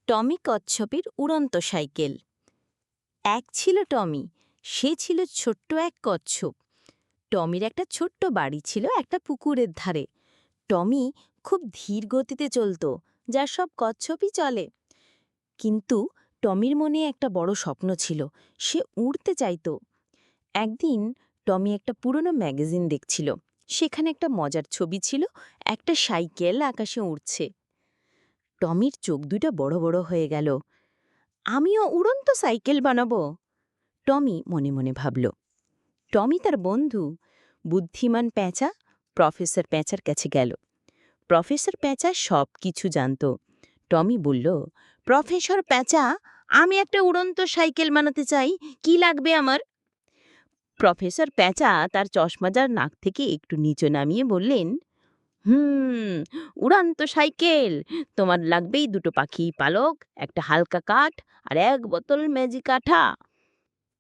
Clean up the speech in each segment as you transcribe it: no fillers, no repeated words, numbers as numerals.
টমি কচ্ছপের উড়ন্ত সাইকেল। এক ছিল টমি, সে ছিল ছোট্ট এক কচ্ছপ। টমির একটা ছোট্ট বাড়ি ছিল একটা পুকুরের ধারে। টমি খুব ধীর গতিতে চলত, যা সব কচ্ছপই চলে। কিন্তু টমির মনে একটা বড় স্বপ্ন ছিল, সে উড়তে চাইত। একদিন টমি একটা পুরনো ম্যাগাজিন দেখছিল। সেখানে একটা মজার ছবি ছিল, একটা সাইকেল আকাশে উড়ছে। টমির চোখ দুটো বড় বড় হয়ে গেল। আমিও উড়ন্ত সাইকেল বানাবো, টমি মনে মনে ভাবল। টমি তার বন্ধু বুদ্ধিমান প্যাঁচা প্রফেসর প্যাঁচার কাছে গেল। প্রফেসর প্যাঁচা সব কিছু জানত। টমি বলল, প্রফেসর প্যাঁচা, আমি একটা উড়ন্ত সাইকেল বানাতে চাই, কি লাগবে আমার? প্রফেসর প্যাঁচা তার চশমাজার নাক থেকে একটু নিচে নামিয়ে বললেন, উড়ন্ত সাইকেল, তোমার লাগবেই দুটো পাখি পালক, একটা হালকা কাঠ আর এক বোতল ম্যাজিক আঠা।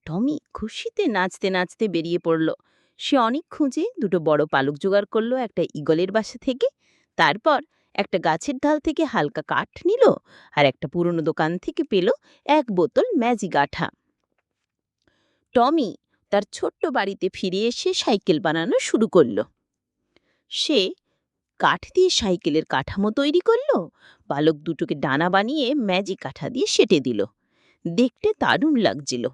টমি খুশিতে নাচতে নাচতে বেরিয়ে পড়ল। সে অনেক খুঁজে দুটো বড় পালক জোগাড় করলো একটা ঈগলের বাসা থেকে। তারপর একটা গাছের ডাল থেকে হালকা কাঠ নিল, আর একটা পুরনো দোকান থেকে পেল এক বোতল ম্যাজিক আঠা। টমি তার ছোট্ট বাড়িতে ফিরে এসে সাইকেল বানানো শুরু করল। সে কাঠ দিয়ে সাইকেলের কাঠামো তৈরি করল, পালক দুটোকে ডানা বানিয়ে ম্যাজিক আঠা দিয়ে সেঁটে দিল। দেখতে দারুণ লাগছিল।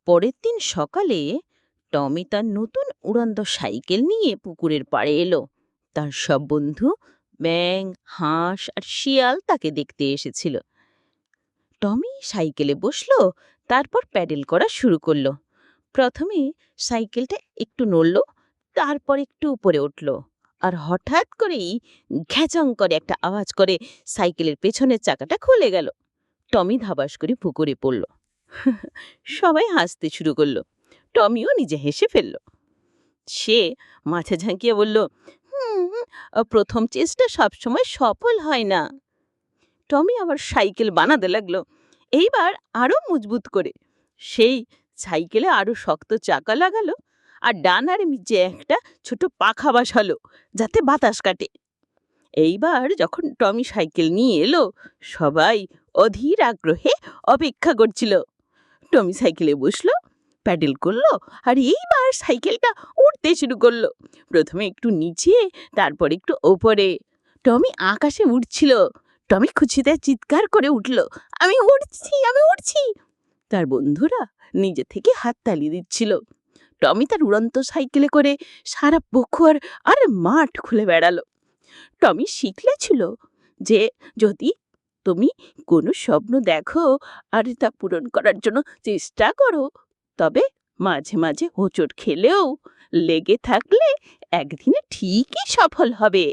পরের দিন সকালে টমি তার নতুন উড়ন্ত সাইকেল নিয়ে পুকুরের পাড়ে এলো। তার সব বন্ধু ব্যাঙ, হাঁস আর শিয়াল তাকে দেখতে এসেছিল। টমি সাইকেলে বসল, তারপর প্যাডেল করা শুরু করলো। প্রথমে সাইকেলটা একটু নড়ল, তারপর একটু উপরে উঠল, আর হঠাৎ করেই ঘ্যাচং করে একটা আওয়াজ করে সাইকেলের পেছনের চাকাটা খুলে গেল। টমি ধাবাস করে পুকুরে পড়ল। সবাই হাসতে শুরু করলো। টমিও নিজে হেসে ফেলল। সে মাথা ঝাঁকিয়ে বলল, প্রথম চেষ্টা সবসময় সফল হয় না। টমি আবার সাইকেল বানাতে লাগলো, এইবার আরো মজবুত করে। সেই সাইকেলে আরো শক্ত চাকা লাগালো, আর ডানার নিচে একটা ছোট পাখা বসালো যাতে বাতাস কাটে। এইবার যখন টমি সাইকেল নিয়ে এলো, সবাই অধীর আগ্রহে অপেক্ষা করছিল। টমি সাইকেলে বসলো, প্যাডেল করলো, আর এইবার সাইকেলটা উঠতে শুরু করলো। প্রথমে একটু নিচে, তারপর একটু ওপরে। টমি আকাশে উঠছিল। টমি খুশিতে চিৎকার করে উঠল, আমি উড়ছি, আমি উড়ছি। তার বন্ধুরা নিজে থেকে হাততালি দিচ্ছিল। টমি তার উড়ন্ত সাইকেলে করে সারা পুকুর আর মাঠ খুলে বেড়ালো। টমি শিখলেছিল যে যদি তুমি কোনো স্বপ্ন দেখো আর তা পূরণ করার জন্য চেষ্টা করো, তবে মাঝে মাঝে হোঁচট খেলেও লেগে থাকলে একদিনে ঠিকই সফল হবে।